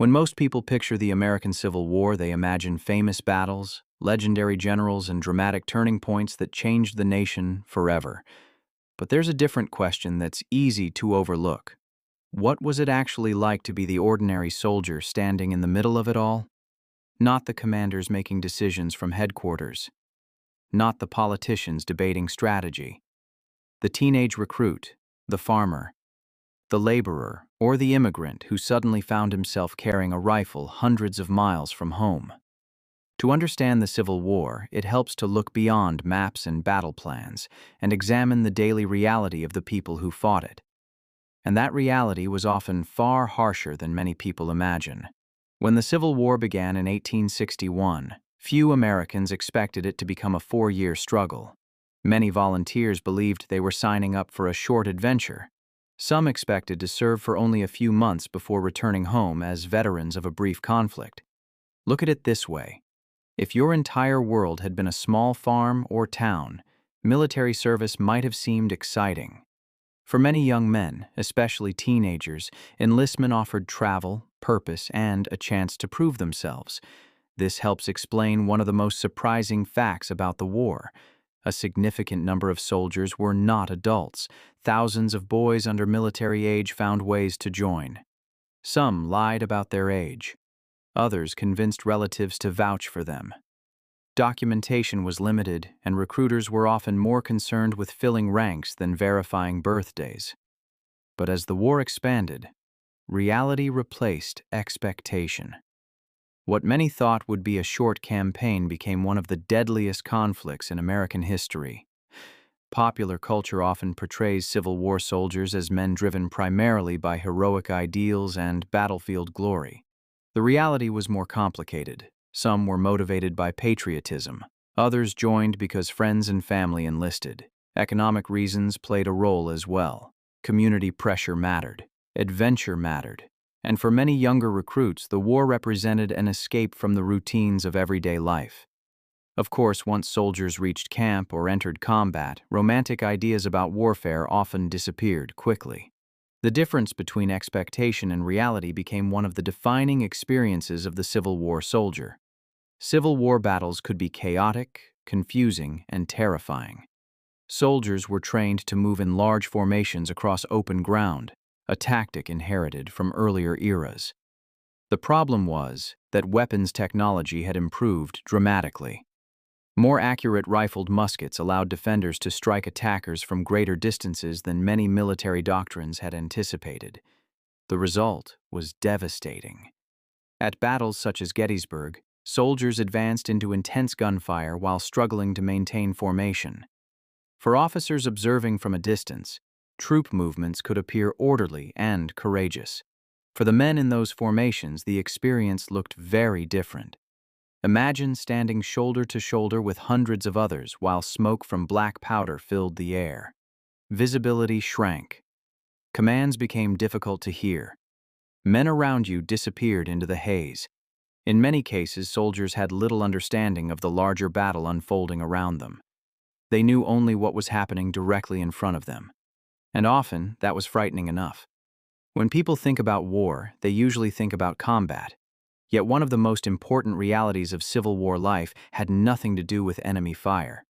When most people picture the American Civil War, they imagine famous battles, legendary generals, and dramatic turning points that changed the nation forever. But there's a different question that's easy to overlook. What was it actually like to be the ordinary soldier standing in the middle of it all? Not the commanders making decisions from headquarters. Not the politicians debating strategy. The teenage recruit, the farmer, the laborer, or the immigrant who suddenly found himself carrying a rifle hundreds of miles from home. To understand the Civil War, it helps to look beyond maps and battle plans and examine the daily reality of the people who fought it. And that reality was often far harsher than many people imagine. When the Civil War began in 1861, few Americans expected it to become a 4-year struggle. Many volunteers believed they were signing up for a short adventure. Some expected to serve for only a few months before returning home as veterans of a brief conflict. Look at it this way. If your entire world had been a small farm or town, military service might have seemed exciting. For many young men, especially teenagers, enlistment offered travel, purpose, and a chance to prove themselves. This helps explain one of the most surprising facts about the war. A significant number of soldiers were not adults. Thousands of boys under military age found ways to join. Some lied about their age. Others convinced relatives to vouch for them. Documentation was limited, and recruiters were often more concerned with filling ranks than verifying birthdays. But as the war expanded, reality replaced expectation. What many thought would be a short campaign became one of the deadliest conflicts in American history. Popular culture often portrays Civil War soldiers as men driven primarily by heroic ideals and battlefield glory. The reality was more complicated. Some were motivated by patriotism. Others joined because friends and family enlisted. Economic reasons played a role as well. Community pressure mattered. Adventure mattered. And for many younger recruits, the war represented an escape from the routines of everyday life. Of course, once soldiers reached camp or entered combat, romantic ideas about warfare often disappeared quickly. The difference between expectation and reality became one of the defining experiences of the Civil War soldier. Civil War battles could be chaotic, confusing, and terrifying. Soldiers were trained to move in large formations across open ground, a tactic inherited from earlier eras. The problem was that weapons technology had improved dramatically. More accurate rifled muskets allowed defenders to strike attackers from greater distances than many military doctrines had anticipated. The result was devastating. At battles such as Gettysburg, soldiers advanced into intense gunfire while struggling to maintain formation. For officers observing from a distance, troop movements could appear orderly and courageous. For the men in those formations, the experience looked very different. Imagine standing shoulder to shoulder with hundreds of others while smoke from black powder filled the air. Visibility shrank. Commands became difficult to hear. Men around you disappeared into the haze. In many cases, soldiers had little understanding of the larger battle unfolding around them. They knew only what was happening directly in front of them. And often, that was frightening enough. When people think about war, they usually think about combat. Yet one of the most important realities of Civil War life had nothing to do with enemy fire.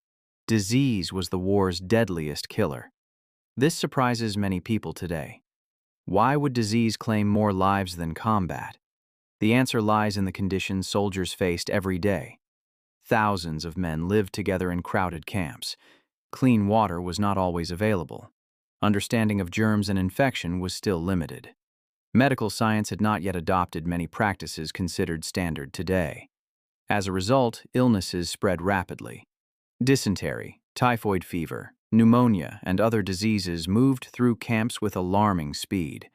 Disease was the war's deadliest killer. This surprises many people today. Why would disease claim more lives than combat? The answer lies in the conditions soldiers faced every day. Thousands of men lived together in crowded camps. Clean water was not always available. Understanding of germs and infection was still limited. Medical science had not yet adopted many practices considered standard today. As a result, illnesses spread rapidly. Dysentery, typhoid fever, pneumonia, and other diseases moved through camps with alarming speed.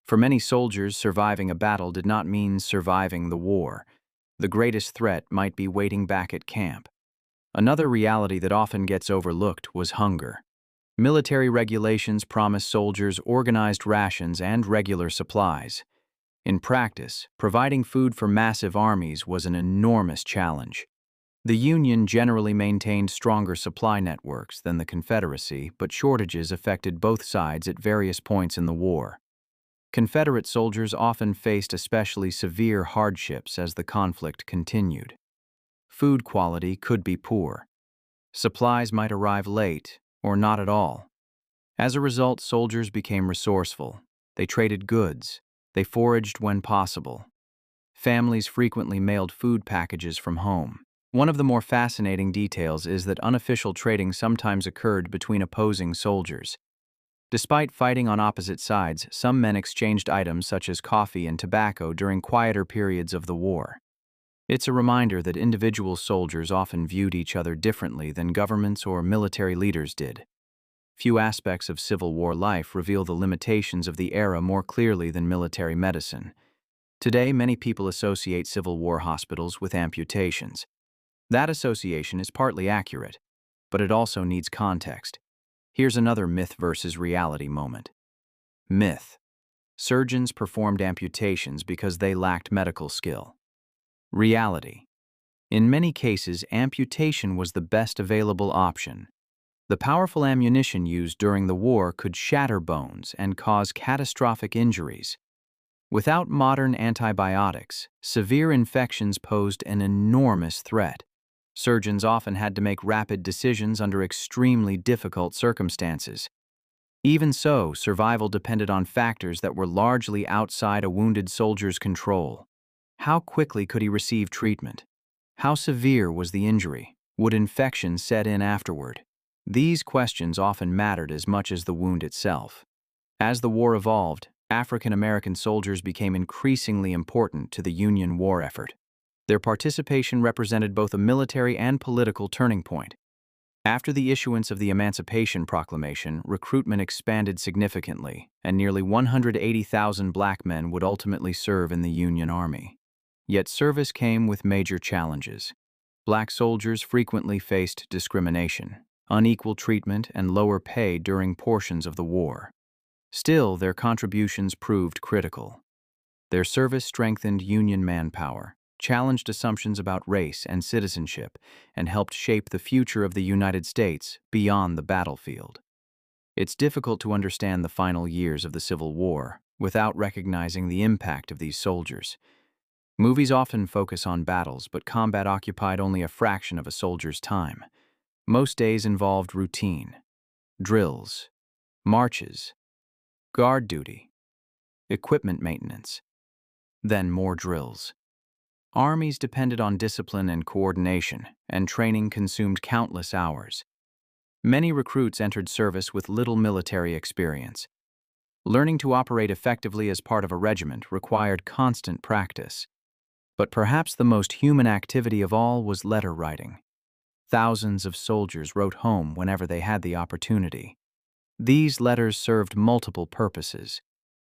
For many soldiers, surviving a battle did not mean surviving the war. The greatest threat might be waiting back at camp. Another reality that often gets overlooked was hunger. Military regulations promised soldiers organized rations and regular supplies. In practice, providing food for massive armies was an enormous challenge. The Union generally maintained stronger supply networks than the Confederacy, but shortages affected both sides at various points in the war. Confederate soldiers often faced especially severe hardships as the conflict continued. Food quality could be poor. Supplies might arrive late or not at all. As a result, soldiers became resourceful. They traded goods. They foraged when possible. Families frequently mailed food packages from home. One of the more fascinating details is that unofficial trading sometimes occurred between opposing soldiers. Despite fighting on opposite sides, some men exchanged items such as coffee and tobacco during quieter periods of the war. It's a reminder that individual soldiers often viewed each other differently than governments or military leaders did. Few aspects of Civil War life reveal the limitations of the era more clearly than military medicine. Today, many people associate Civil War hospitals with amputations. That association is partly accurate, but it also needs context. Here's another myth versus reality moment. Myth: surgeons performed amputations because they lacked medical skill. Reality: in many cases, amputation was the best available option. The powerful ammunition used during the war could shatter bones and cause catastrophic injuries. Without modern antibiotics, severe infections posed an enormous threat. Surgeons often had to make rapid decisions under extremely difficult circumstances. Even so, survival depended on factors that were largely outside a wounded soldier's control. How quickly could he receive treatment? How severe was the injury? Would infection set in afterward? These questions often mattered as much as the wound itself. As the war evolved, African American soldiers became increasingly important to the Union war effort. Their participation represented both a military and political turning point. After the issuance of the Emancipation Proclamation, recruitment expanded significantly, and nearly 180,000 black men would ultimately serve in the Union Army. Yet service came with major challenges. Black soldiers frequently faced discrimination, unequal treatment, and lower pay during portions of the war. Still, their contributions proved critical. Their service strengthened Union manpower, challenged assumptions about race and citizenship, and helped shape the future of the United States beyond the battlefield. It's difficult to understand the final years of the Civil War without recognizing the impact of these soldiers. Movies often focus on battles, but combat occupied only a fraction of a soldier's time. Most days involved routine, drills, marches, guard duty, equipment maintenance, then more drills. Armies depended on discipline and coordination, and training consumed countless hours. Many recruits entered service with little military experience. Learning to operate effectively as part of a regiment required constant practice. But perhaps the most human activity of all was letter writing. Thousands of soldiers wrote home whenever they had the opportunity. These letters served multiple purposes.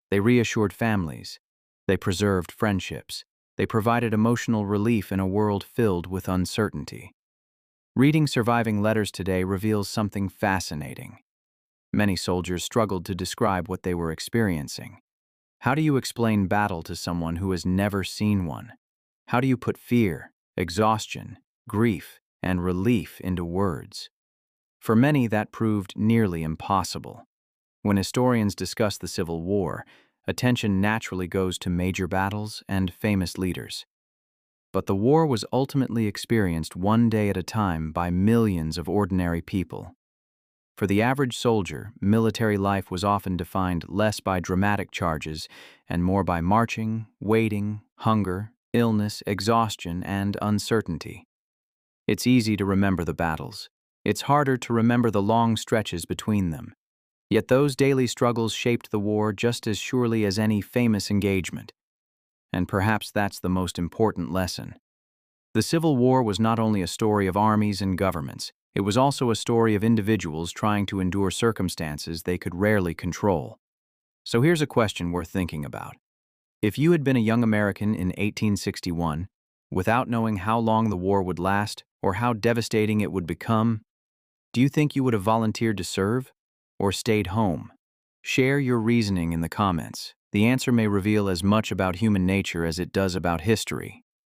They reassured families. They preserved friendships. They provided emotional relief in a world filled with uncertainty. Reading surviving letters today reveals something fascinating. Many soldiers struggled to describe what they were experiencing. How do you explain battle to someone who has never seen one? How do you put fear, exhaustion, grief, and relief into words? For many, that proved nearly impossible. When historians discuss the Civil War, attention naturally goes to major battles and famous leaders. But the war was ultimately experienced one day at a time by millions of ordinary people. For the average soldier, military life was often defined less by dramatic charges and more by marching, waiting, hunger, illness, exhaustion, and uncertainty. It's easy to remember the battles. It's harder to remember the long stretches between them. Yet those daily struggles shaped the war just as surely as any famous engagement. And perhaps that's the most important lesson. The Civil War was not only a story of armies and governments, it was also a story of individuals trying to endure circumstances they could rarely control. So here's a question worth thinking about. If you had been a young American in 1861, without knowing how long the war would last or how devastating it would become, do you think you would have volunteered to serve or stayed home? Share your reasoning in the comments. The answer may reveal as much about human nature as it does about history.